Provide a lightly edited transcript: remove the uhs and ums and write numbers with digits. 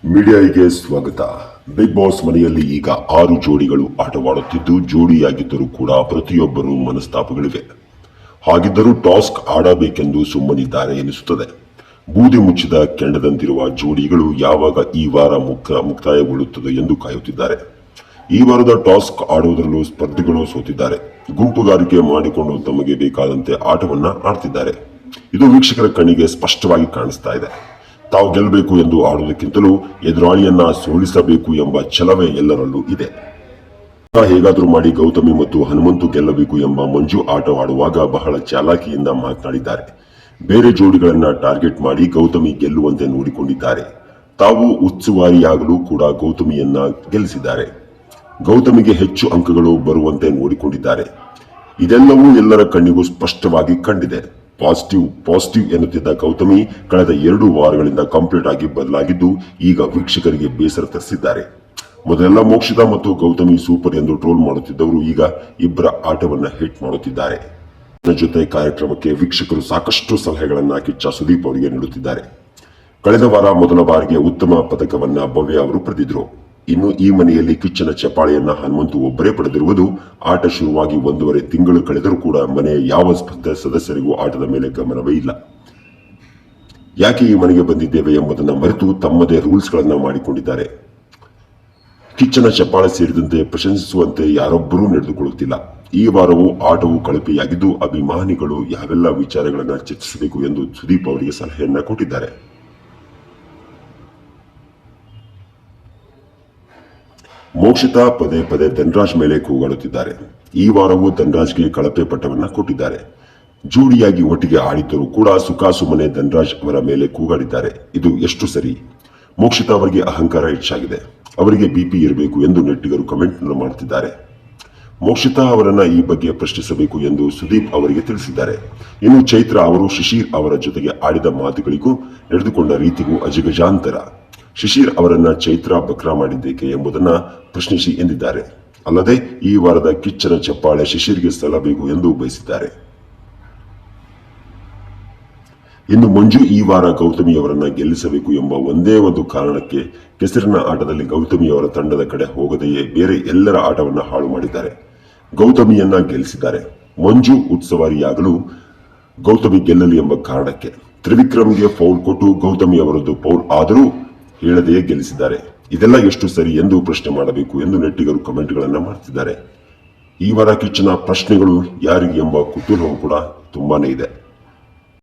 ಮೀಡಿಯಾಗೆ ಸ್ವಾಗತ. Big boss ಮನೆಯಲ್ಲಿ ಈಗ 6 ಜೋಡಿಗಳು ಆಟವಾಡುತ್ತಿದ್ದು, ಜೋಡಿಯಾಗಿದ್ದರೂ ಕೂಡ ಪ್ರತಿಯೊಬ್ಬರು ಮನಸ್ತಾಪಗಳಿವೆ. ಹಾಗಿದ್ದರೂ ಟಾಸ್ಕ್ ಆಡಬೇಕೆಂದು ಸುಮ್ಮನಿದ್ದಾರೆ ಎನಿಸುತ್ತದೆ. ಬೂದಿ ಮುಚ್ಚಿದ ಕೆಂಡದಂತಿರುವ ಜೋಡಿಗಳು ಯಾವಾಗ ಈ ವಾರ ಮುಕ್ತಾಯಗೊಳ್ಳುತ್ತದೆ ಎಂದು ಕಾಯುತ್ತಿದ್ದಾರೆ. ಈ ವಾರದ ಟಾಸ್ಕ್ ಆಡುವುದರಲ್ಲೂ ಸ್ಪರ್ಧಿಗಳು ಸೋತಿದ್ದಾರೆ. ಗುಂಪುಗಾರಿಕೆ ಮಾಡಿಕೊಂಡು ತಮಗೆ ಬೇಕಾದಂತೆ ಆಟವನ್ನ ಆಡ್ತಿದ್ದಾರೆ. ಇದು ವೀಕ್ಷಕರ ಕಣ್ಣಿಗೆ ಸ್ಪಷ್ಟವಾಗಿ ಕಾಣಿಸ್ತಾ ಇದೆ. ತಾವು ಗೆಲ್ಲಬೇಕು ಎಂದು ಆಡುವುದಕ್ಕಿಂತಲೂ ಎದುರಾಳಿಯನ್ನ ಸೋಲಿಸಬೇಕು ಎಂಬ ಛಲವೇ ಎಲ್ಲರಲ್ಲೂ ಇದೆ. ಹೇಗಾದ್ರೂ ಮಾಡಿ ಗೌತಮಿ ಮತ್ತು ಹನುಮಂತು ಗೆಲ್ಲಬೇಕು ಎಂಬ ಮಂಜು ಆಟವಾಡುವಾಗ ಬಹಳ ಚಾಲಾಕಿಯಿಂದ ಮಾತನಾಡಿದ್ದಾರೆ. ಬೇರೆ ಜೋಡಿಗಳನ್ನ ಟಾರ್ಗೆಟ್ ಮಾಡಿ ಗೌತಮಿ ಗೆಲ್ಲುವಂತೆ ನೋಡಿಕೊಂಡಿದ್ದಾರೆ. ತಾವು ಉತ್ಸುವಾರಿಯಾಗಲು ಕೂಡ ಗೌತಮಿಯನ್ನ ಗೆಲ್ಲಿಸಿದ್ದಾರೆ. ಗೌತಮಿಗೆ ಹೆಚ್ಚು ಅಂಕಗಳು ಬರುವಂತೆ ನೋಡಿಕೊಂಡಿದ್ದಾರೆ. ಇದೆಲ್ಲವೂ ಎಲ್ಲರ ಕಣ್ಣಿಗೂ ಸ್ಪಷ್ಟವಾಗಿ ಕಂಡಿದೆ. ಪಾಸಿಟಿವ್ ಎನ್ನುತ್ತಿದ್ದ ಗೌತಮಿ ಕಳೆದ 2 ವಾರಗಳಿಂದ ಕಂಪ್ಲೀಟ್ ಆಗಿ ಬದಲಾಗಿದ್ದು, ಈಗ ವೀಕ್ಷಕರಿಗೆ ಬೇಸರ ತರಿಸಿದ್ದಾರೆ. ಮೊದಲೆಲ್ಲ ಮೋಕ್ಷಿತಾ ಮತ್ತು ಗೌತಮಿ ಸೂಪರ್ ಎಂದು ಟ್ರೋಲ್ ಮಾಡುತ್ತಿದ್ದವರು ಈಗ ಇಬ್ಬರ ಆಟವನ್ನ ಹಿಟ್ ಮಾಡುತ್ತಿದ್ದಾರೆ. ಜೊತೆ ಕಾರ್ಯಕ್ರಮಕ್ಕೆ ವೀಕ್ಷಕರು ಸಾಕಷ್ಟು ಸಲಹೆಗಳನ್ನ ಕಿಚ್ಚ ಸುದೀಪ್ ಅವರಿಗೆ ನೀಡುತ್ತಿದ್ದಾರೆ. ಕಳೆದ ವಾರ ಮೊದಲ ಬಾರಿಗೆ ಉತ್ತಮ ಪದಕವನ್ನ ಭವ್ಯ ಅವರು ಪಡೆದಿದ್ರು. ಇನ್ನು ಈ ಮನೆಯಲ್ಲಿ ಕಿಚ್ಚನ ಚಪ್ಪಾಳೆಯನ್ನ ಹನುಮಂತು ಒಬ್ಬರೇ ಪಡೆದಿರುವುದು. ಆಟ ಶುರುವಾಗಿ 1.5 ತಿಂಗಳು ಕಳೆದರೂ ಕೂಡ ಮನೆಯ ಯಾವ ಸದಸ್ಯರಿಗೂ ಆಟದ ಮೇಲೆ ಗಮನವೇ ಇಲ್ಲ. ಯಾಕೆ ಈ ಮನೆಗೆ ಬಂದಿದ್ದೇವೆ ಎಂಬುದನ್ನು ಮರೆತು ತಮ್ಮದೇ ರೂಲ್ಸ್ ಗಳನ್ನ ಮಾಡಿಕೊಂಡಿದ್ದಾರೆ. ಕಿಚ್ಚನ ಚಪ್ಪಾಳೆ ಸೇರಿದಂತೆ ಪ್ರಶಂಸಿಸುವಂತೆ ಯಾರೊಬ್ಬರೂ ನಡೆದುಕೊಳ್ಳುತ್ತಿಲ್ಲ. ಈ ವಾರವೂ ಆಟವು ಕಳಪೆಯಾಗಿದ್ದು, ಅಭಿಮಾನಿಗಳು ಯಾವೆಲ್ಲ ವಿಚಾರಗಳನ್ನ ಚರ್ಚಿಸಬೇಕು ಎಂದು ಸುದೀಪ್ ಅವರಿಗೆ ಸಲಹೆಯನ್ನ ಕೊಟ್ಟಿದ್ದಾರೆ. ಮೋಕ್ಷಿತಾ ಪದೇ ಪದೇ ಧನರಾಜ್ ಮೇಲೆ ಕೂಗಾಡುತ್ತಿದ್ದಾರೆ. ಈ ವಾರವೂ ಧನರಾಜ್ಗೆ ಕಳಪೆ ಪಟ್ಟವನ್ನ ಕೊಟ್ಟಿದ್ದಾರೆ. ಜೋಡಿಯಾಗಿ ಒಟ್ಟಿಗೆ ಆಡಿದ್ದರೂ ಕೂಡ ಸುಖಾಸುಮ್ಮನೆ ಧನರಾಜ್ ಅವರ ಮೇಲೆ ಕೂಗಾಡಿದ್ದಾರೆ. ಇದು ಎಷ್ಟು ಸರಿ? ಮೋಕ್ಷಿತಾ ಅವರಿಗೆ ಅಹಂಕಾರ ಹೆಚ್ಚಾಗಿದೆ. ಅವರಿಗೆ ಬಿಪಿ ಇರಬೇಕು ಎಂದು ನೆಟ್ಟಿಗರು ಕಮೆಂಟ್ ಮಾಡುತ್ತಿದ್ದಾರೆ. ಮೋಕ್ಷಿತಾ ಅವರನ್ನ ಈ ಬಗ್ಗೆ ಪ್ರಶ್ನಿಸಬೇಕು ಎಂದು ಸುದೀಪ್ ಅವರಿಗೆ ತಿಳಿಸಿದ್ದಾರೆ. ಇನ್ನು ಚೈತ್ರ ಅವರು ಶಿಶಿರ್ ಅವರ ಜೊತೆಗೆ ಆಡಿದ ಮಾತುಗಳಿಗೂ ನಡೆದುಕೊಂಡ ರೀತಿಗೂ ಅಜಗಜಾಂತರ. ಶಿಶಿರ್ ಅವರನ್ನ ಚೈತ್ರ ಬಕ್ರಾ ಮಾಡಿದ್ದೇಕೆ ಎಂಬುದನ್ನ ಪ್ರಶ್ನಿಸಿ ಎಂದಿದ್ದಾರೆ. ಅಲ್ಲದೆ ಈ ವಾರದ ಕಿಚ್ಚನ ಚಪ್ಪಾಳೆ ಶಿಶಿರ್ಗೆ ಸಲ್ಲಬೇಕು ಎಂದು ಬಯಸಿದ್ದಾರೆ. ಇನ್ನು ಮಂಜು ಈ ವಾರ ಗೌತಮಿ ಅವರನ್ನ ಗೆಲ್ಲಿಸಬೇಕು ಎಂಬ ಒಂದೇ ಒಂದು ಕಾರಣಕ್ಕೆ ಕೆಸರಿನ ಆಟದಲ್ಲಿ ಗೌತಮಿ ಅವರ ತಂಡದ ಕಡೆ ಹೋಗದೆಯೇ ಬೇರೆ ಎಲ್ಲರ ಆಟವನ್ನ ಹಾಳು ಮಾಡಿದ್ದಾರೆ. ಗೌತಮಿಯನ್ನ ಗೆಲ್ಲಿಸಿದ್ದಾರೆ. ಮಂಜು ಉತ್ಸವಾರಿಯಾಗಲು ಗೌತಮಿ ಗೆಲ್ಲಲಿ ಎಂಬ ಕಾರಣಕ್ಕೆ ತ್ರಿವಿಕ್ರಮ್ಗೆ ಫೌಲ್ ಕೊಟ್ಟು ಗೌತಮಿ ಅವರದ್ದು ಫೌಲ್ ಆದರೂ ಹೇಳದೆಯೇ ಗೆಲ್ಲಿಸಿದ್ದಾರೆ. ಇದೆಲ್ಲ ಎಷ್ಟು ಸರಿ ಎಂದು ಪ್ರಶ್ನೆ ಮಾಡಬೇಕು ಎಂದು ನೆಟ್ಟಿಗರು ಕಮೆಂಟ್ಗಳನ್ನ ಮಾಡ್ತಿದ್ದಾರೆ. ಈ ವಾರ ಕಿಚ್ಚನ ಪ್ರಶ್ನೆಗಳು ಯಾರಿಗೆ ಎಂಬ ಕುತೂಹಲವೂ ಕೂಡ ತುಂಬಾನೇ ಇದೆ.